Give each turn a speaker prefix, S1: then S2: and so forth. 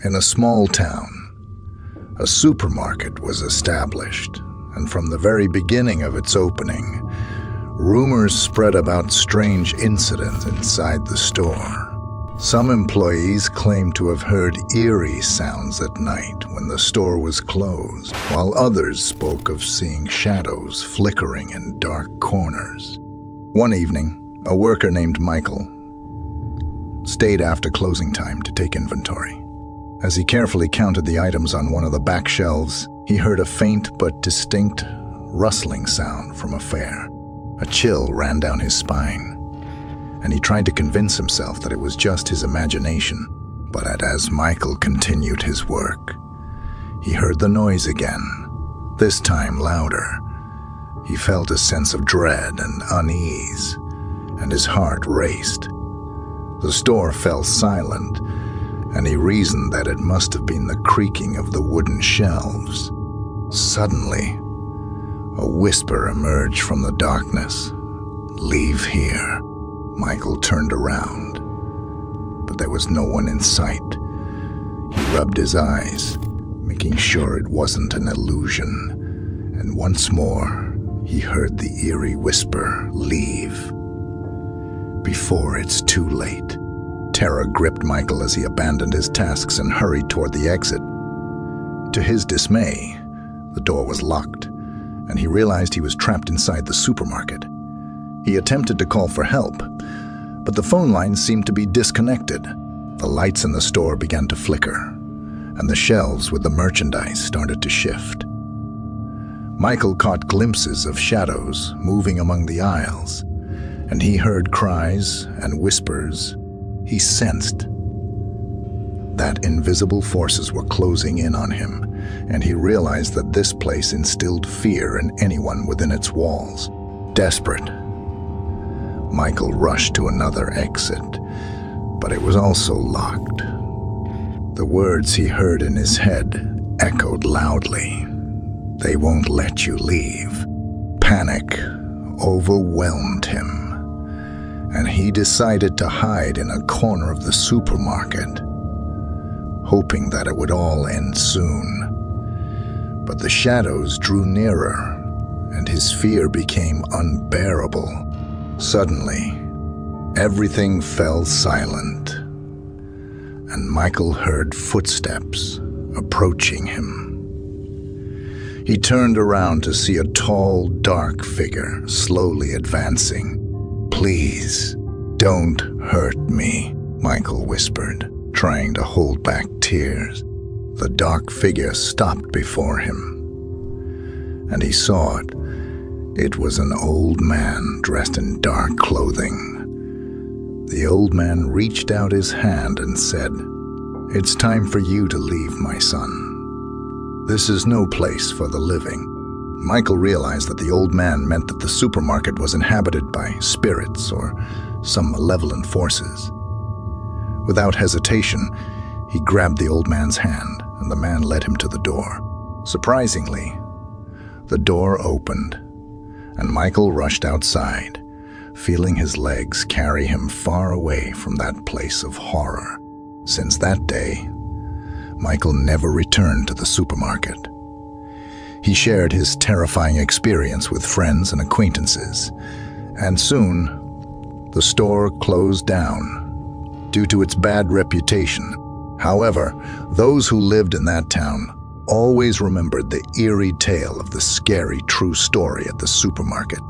S1: In a small town, a supermarket was established, and from the very beginning of its opening, rumors spread about strange incidents inside the store. Some employees claimed to have heard eerie sounds at night when the store was closed, while others spoke of seeing shadows flickering in dark corners. One evening, a worker named Michael stayed after closing time to take inventory. As he carefully counted the items on one of the back shelves, he heard a faint but distinct rustling sound from afar. A chill ran down his spine, and he tried to convince himself that it was just his imagination. But as Michael continued his work, he heard the noise again, this time louder. He felt a sense of dread and unease, and his heart raced. The store fell silent, and he reasoned that it must have been the creaking of the wooden shelves. Suddenly, a whisper emerged from the darkness. "Leave here." Michael turned around, but there was no one in sight. He rubbed his eyes, making sure it wasn't an illusion, and once more, he heard the eerie whisper, "Leave before it's too late." Terror gripped Michael as he abandoned his tasks and hurried toward the exit. To his dismay, the door was locked, and he realized he was trapped inside the supermarket. He attempted to call for help, but the phone lines seemed to be disconnected. The lights in the store began to flicker, and the shelves with the merchandise started to shift. Michael caught glimpses of shadows moving among the aisles, and he heard cries and whispers. He sensed that invisible forces were closing in on him, and he realized that this place instilled fear in anyone within its walls. Desperate, Michael rushed to another exit, but it was also locked. The words he heard in his head echoed loudly. "They won't let you leave." Panic overwhelmed him, and he decided to hide in a corner of the supermarket, hoping that it would all end soon. But the shadows drew nearer, and his fear became unbearable. Suddenly, everything fell silent, and Michael heard footsteps approaching him. He turned around to see a tall, dark figure slowly advancing. "Please, don't hurt me," Michael whispered, trying to hold back tears. The dark figure stopped before him, and he saw it. It was an old man dressed in dark clothing. The old man reached out his hand and said, "It's time for you to leave, my son. This is no place for the living." Michael realized that the old man meant that the supermarket was inhabited by spirits or some malevolent forces. Without hesitation, he grabbed the old man's hand, and the man led him to the door. Surprisingly, the door opened, and Michael rushed outside, feeling his legs carry him far away from that place of horror. Since that day, Michael never returned to the supermarket. He shared his terrifying experience with friends and acquaintances, and soon, the store closed down due to its bad reputation. However, those who lived in that town always remembered the eerie tale of the scary true story at the supermarket.